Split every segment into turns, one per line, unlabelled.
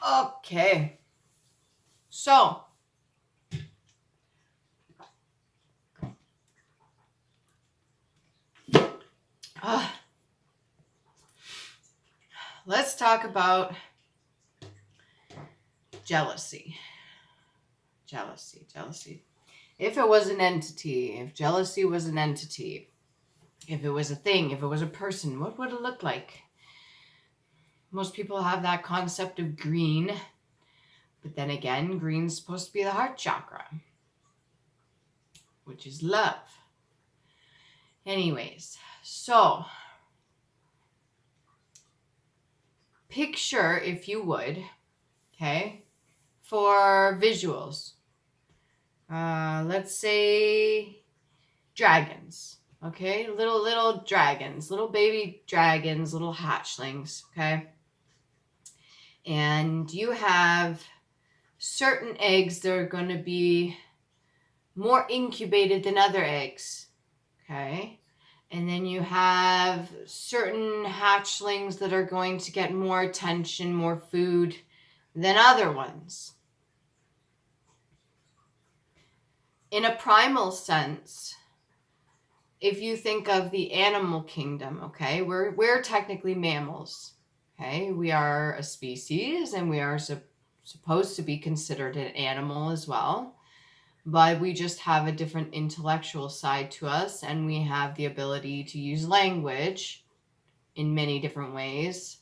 Okay. So, let's talk about jealousy. Jealousy. If it was an entity, if jealousy was an entity, if it was a thing, if it was a person, what would it look like? Most people have that concept of green, but then again, green's supposed to be the heart chakra, which is love. Anyways, so picture, if you would, okay, for visuals, let's say dragons, okay, little dragons, little baby dragons, little hatchlings, okay, and you have certain eggs that are going to be more incubated than other eggs, okay, and then you have certain hatchlings that are going to get more attention, more food than other ones. In a primal sense, if you think of the animal kingdom, okay, we're technically mammals, okay, we are a species and we are supposed to be considered an animal as well, but we just have a different intellectual side to us, and we have the ability to use language in many different ways,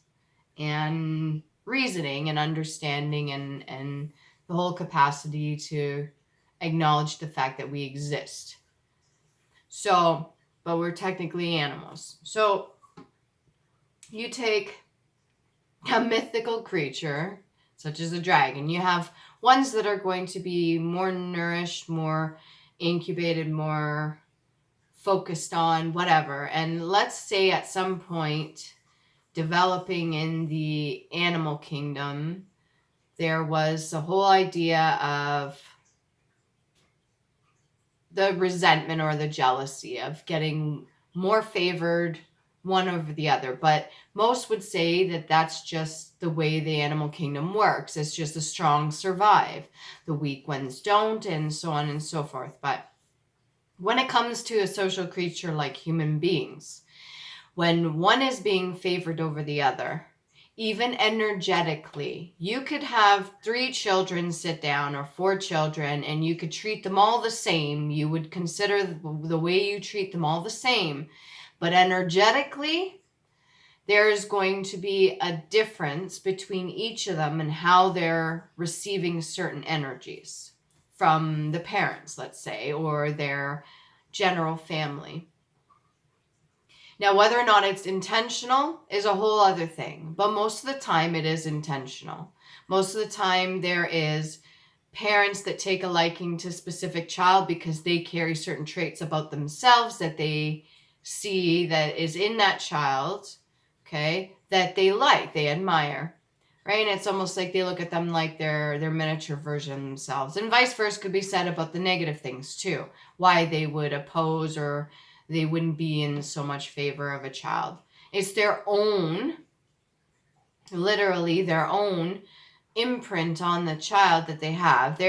and reasoning and understanding, and the whole capacity to acknowledge the fact that we exist. So, but we're technically animals. So you take a mythical creature such as a dragon. You have ones that are going to be more nourished, more incubated, more focused on whatever. And let's say at some point, developing in the animal kingdom, there was the whole idea of the resentment or the jealousy of getting more favored one over the other. But most would say that that's just the way the animal kingdom works. It's just the strong survive, the weak ones don't, and so on and so forth. But when it comes to a social creature like human beings, when one is being favored over the other, even energetically, you could have 3 children sit down or 4 children, and you could treat them all the same. You would consider the way you treat them all the same. But energetically, there's going to be a difference between each of them and how they're receiving certain energies from the parents, let's say, or their general family. Now, whether or not it's intentional is a whole other thing, but most of the time it is intentional. Most of the time there is parents that take a liking to a specific child because they carry certain traits about themselves that they see that is in that child, okay, that they like, they admire, right? And it's almost like they look at them like they're miniature version of themselves. And vice versa could be said about the negative things too, why they would oppose or they wouldn't be in so much favor of a child. It's their own, literally their own imprint on the child that they have.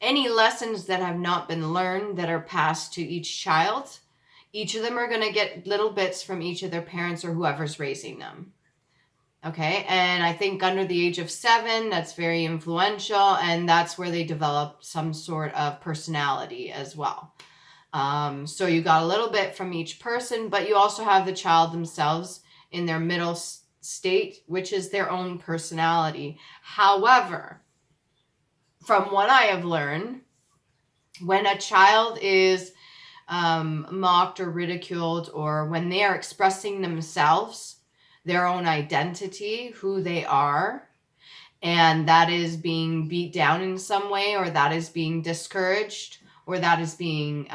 Any lessons that have not been learned that are passed to each child, each of them are going to get little bits from each of their parents or whoever's raising them. Okay, and I think under the age of 7, that's very influential, and that's where they develop some sort of personality as well. So you got a little bit from each person, but you also have the child themselves in their middle state, which is their own personality. However, from what I have learned, when a child is mocked or ridiculed, or when they are expressing themselves, their own identity, who they are, and that is being beat down in some way, or that is being discouraged, or that is being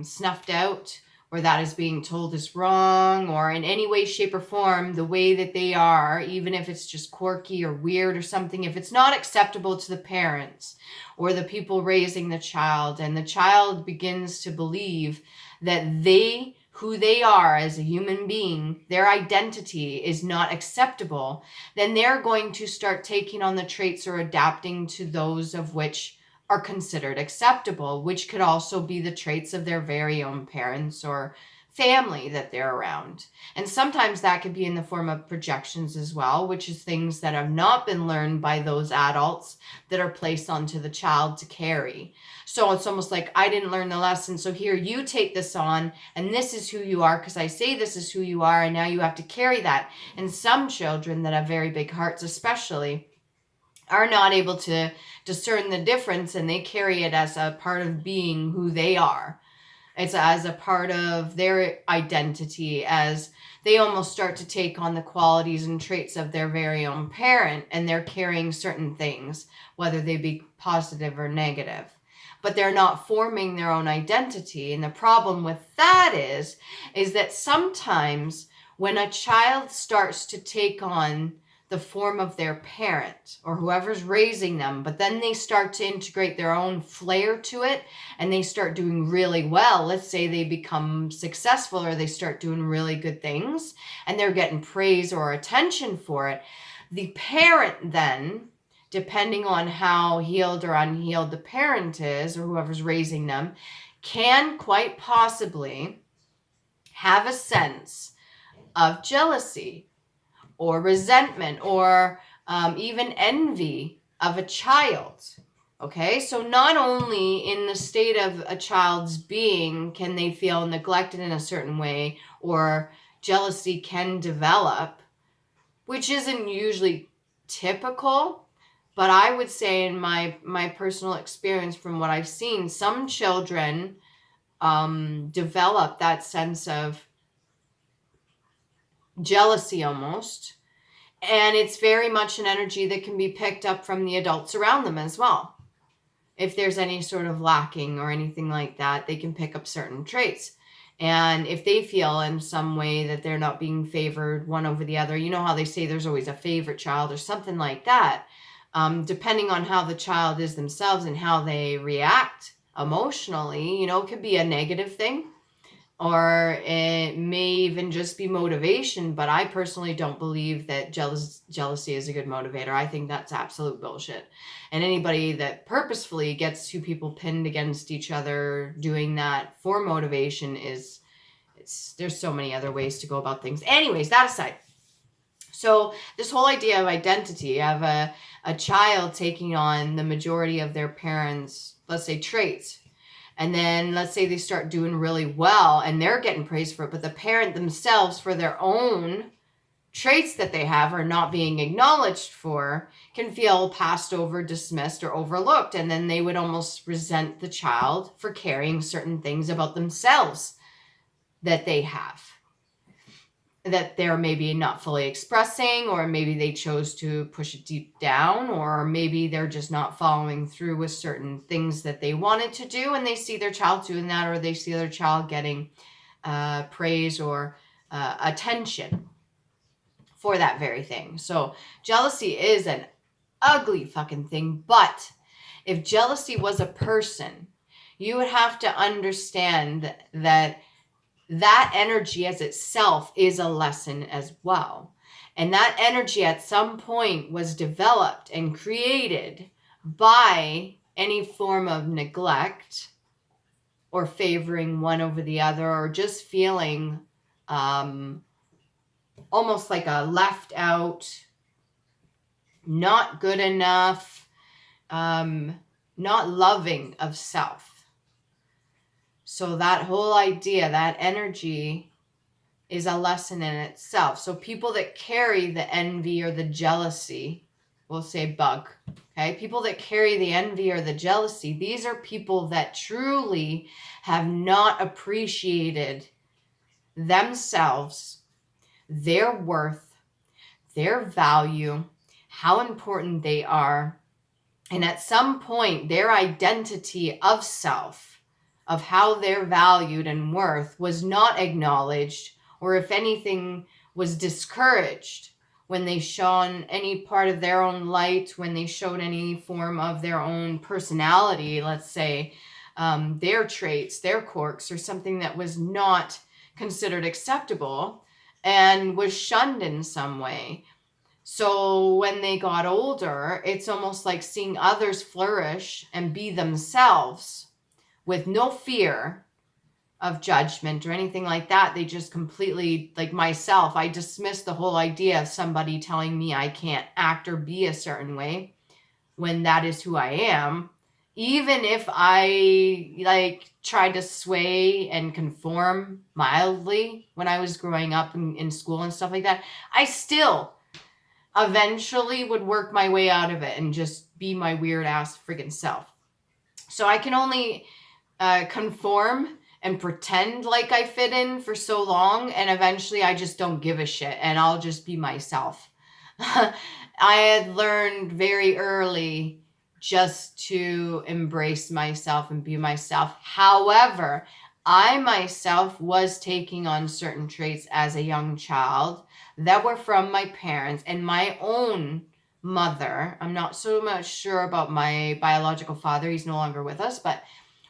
snuffed out, or that is being told is wrong, or in any way, shape, or form, the way that they are, even if it's just quirky or weird or something, if it's not acceptable to the parents or the people raising the child, and the child begins to believe that they, who they are as a human being, their identity is not acceptable, then they're going to start taking on the traits or adapting to those of which are considered acceptable, which could also be the traits of their very own parents or family that they're around. And sometimes that could be in the form of projections as well, which is things that have not been learned by those adults that are placed onto the child to carry. So it's almost like, I didn't learn the lesson, so here, you take this on, and this is who you are because I say this is who you are, and now you have to carry that. And some children that have very big hearts especially are not able to discern the difference, and they carry it as a part of being who they are. It's as a part of their identity, as they almost start to take on the qualities and traits of their very own parent, and they're carrying certain things, whether they be positive or negative. But they're not forming their own identity. And the problem with that is that sometimes when a child starts to take on the form of their parent or whoever's raising them, but then they start to integrate their own flair to it and they start doing really well. Let's say they become successful or they start doing really good things and they're getting praise or attention for it. The parent then, depending on how healed or unhealed the parent is or whoever's raising them, can quite possibly have a sense of jealousy or resentment or even envy of a child. Okay, so not only in the state of a child's being can they feel neglected in a certain way, or jealousy can develop, which isn't usually typical, but I would say in my personal experience from what I've seen, some children develop that sense of jealousy almost, and it's very much an energy that can be picked up from the adults around them as well. If there's any sort of lacking or anything like that, they can pick up certain traits. And if they feel in some way that they're not being favored one over the other, you know how they say there's always a favorite child or something like that, depending on how the child is themselves and how they react emotionally, you know, it could be a negative thing. Or it may even just be motivation, but I personally don't believe that jealousy is a good motivator. I think that's absolute bullshit. And anybody that purposefully gets two people pinned against each other doing that for motivation there's so many other ways to go about things. Anyways, that aside. So this whole idea of identity, of a child taking on the majority of their parents', let's say, traits. And then let's say they start doing really well and they're getting praised for it, but the parent themselves, for their own traits that they have are not being acknowledged for, can feel passed over, dismissed, or overlooked. And then they would almost resent the child for carrying certain things about themselves that they have, that they're maybe not fully expressing, or maybe they chose to push it deep down, or maybe they're just not following through with certain things that they wanted to do, and they see their child doing that, or they see their child getting praise or attention for that very thing. So jealousy is an ugly fucking thing, but if jealousy was a person, you would have to understand that energy as itself is a lesson as well. And that energy at some point was developed and created by any form of neglect or favoring one over the other, or just feeling almost like a left out, not good enough, not loving of self. So that whole idea, that energy is a lesson in itself. So people that carry the envy or the jealousy, we'll say bug, okay? People that carry the envy or the jealousy, these are people that truly have not appreciated themselves, their worth, their value, how important they are. And at some point, their identity of self, of how they're valued and worth, was not acknowledged, or if anything, was discouraged when they shone any part of their own light, when they showed any form of their own personality, let's say, their traits, their quirks, or something that was not considered acceptable and was shunned in some way. So when they got older, it's almost like seeing others flourish and be themselves with no fear of judgment or anything like that. They just completely, like myself, I dismiss the whole idea of somebody telling me I can't act or be a certain way when that is who I am. Even if I like tried to sway and conform mildly when I was growing up in school and stuff like that, I still eventually would work my way out of it and just be my weird ass friggin' self. So I can only conform and pretend like I fit in for so long, and eventually I just don't give a shit and I'll just be myself. I had learned very early just to embrace myself and be myself. However, I myself was taking on certain traits as a young child that were from my parents and my own mother. I'm not so much sure about my biological father. He's no longer with us, but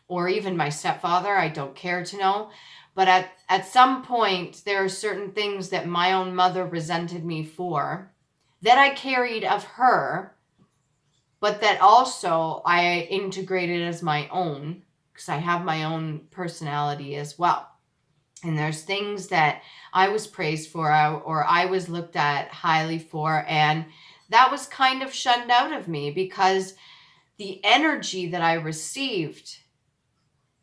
or even my stepfather. I don't care to know. But at some point, there are certain things that my own mother resented me for that I carried of her, but that also I integrated as my own because I have my own personality as well. And there's things that I was praised for or I was looked at highly for, and that was kind of shunned out of me because the energy that I received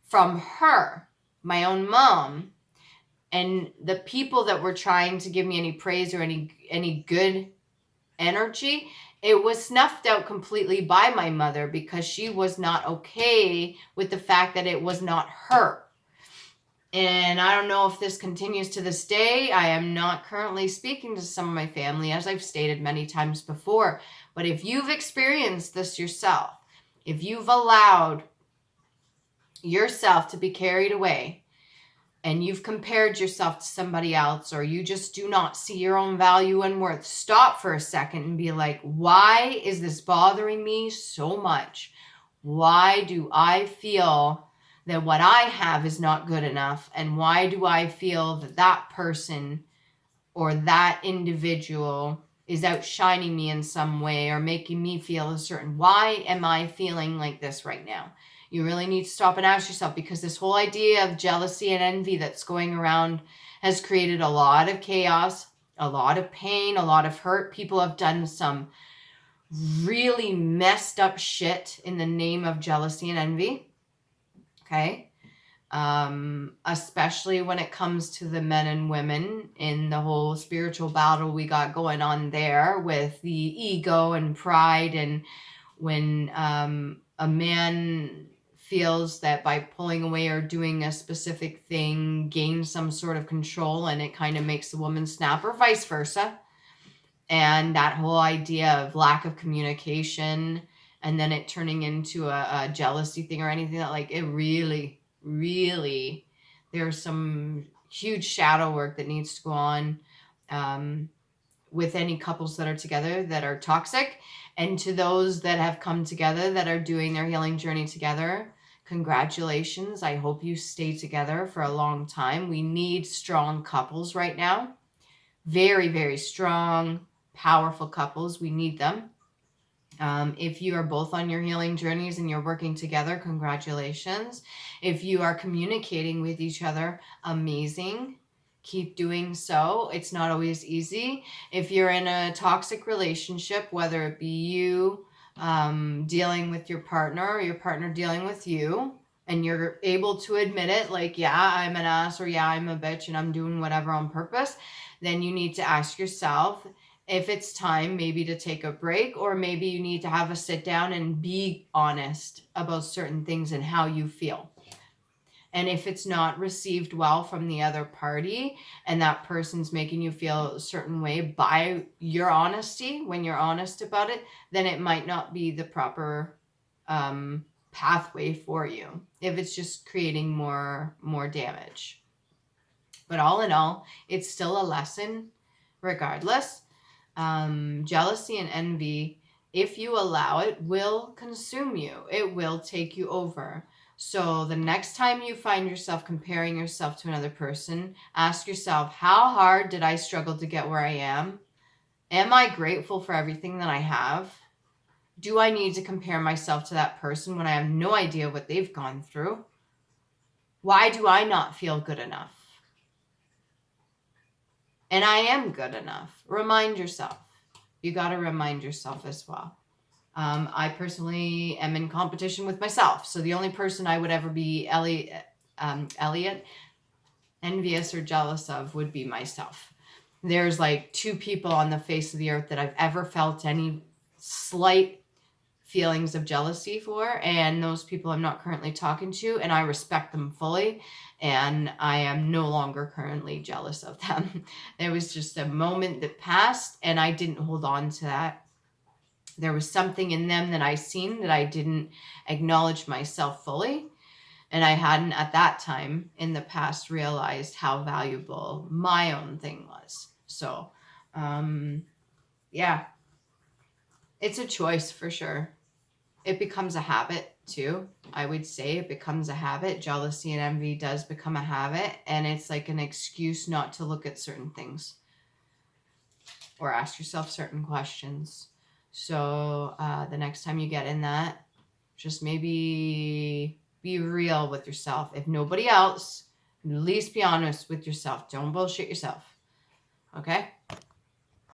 from her, my own mom, and the people that were trying to give me any praise or any good energy, it was snuffed out completely by my mother because she was not okay with the fact that it was not her. And I don't know if this continues to this day. I am not currently speaking to some of my family, as I've stated many times before. But if you've experienced this yourself, if you've allowed yourself to be carried away and you've compared yourself to somebody else, or you just do not see your own value and worth, stop for a second and be like, why is this bothering me so much? Why do I feel that what I have is not good enough? And why do I feel that that person or that individual is outshining me in some way or making me feel a certain, why am I feeling like this right now? You really need to stop and ask yourself, because this whole idea of jealousy and envy that's going around has created a lot of chaos, a lot of pain, a lot of hurt. People have done some really messed up shit in the name of jealousy and envy. Okay. Especially when it comes to the men and women in the whole spiritual battle we got going on there with the ego and pride. And when a man feels that by pulling away or doing a specific thing gains some sort of control, and it kind of makes the woman snap, or vice versa. And that whole idea of lack of communication and then it turning into a jealousy thing or anything, that like it really there's some huge shadow work that needs to go on with any couples that are together that are toxic. And to those that have come together that are doing their healing journey together, congratulations. I hope you stay together for a long time. We need strong couples right now. Very, very strong, powerful couples. We need them. If you are both on your healing journeys and you're working together, congratulations. If you are communicating with each other, amazing. Keep doing so. It's not always easy. If you're in a toxic relationship, whether it be you dealing with your partner or your partner dealing with you, and you're able to admit it, like, yeah, I'm an ass, or yeah, I'm a bitch and I'm doing whatever on purpose, then you need to ask yourself if it's time maybe to take a break, or maybe you need to have a sit down and be honest about certain things and how you feel. And if it's not received well from the other party and that person's making you feel a certain way by your honesty, when you're honest about it, then it might not be the proper pathway for you if it's just creating more damage. But all in all, it's still a lesson regardless. Jealousy and envy, if you allow it, will consume you. It will take you over. So the next time you find yourself comparing yourself to another person, ask yourself, how hard did I struggle to get where I am? Am I grateful for everything that I have? Do I need to compare myself to that person when I have no idea what they've gone through? Why do I not feel good enough? And I am good enough. Remind yourself. You got to remind yourself as well. I personally am in competition with myself. So the only person I would ever be Elliot, envious or jealous of would be myself. There's like 2 people on the face of the earth that I've ever felt any slight feelings of jealousy for, and those people I'm not currently talking to, and I respect them fully, and I am no longer currently jealous of them. It was just a moment that passed, and I didn't hold on to that. There was something in them that I seen that I didn't acknowledge myself fully, and I hadn't at that time in the past realized how valuable my own thing was. So, yeah, it's a choice for sure. It becomes a habit too. I would say it becomes a habit. Jealousy and envy does become a habit, and it's like an excuse not to look at certain things or ask yourself certain questions. So the next time you get in that, just maybe be real with yourself. If nobody else, at least be honest with yourself. Don't bullshit yourself. Okay?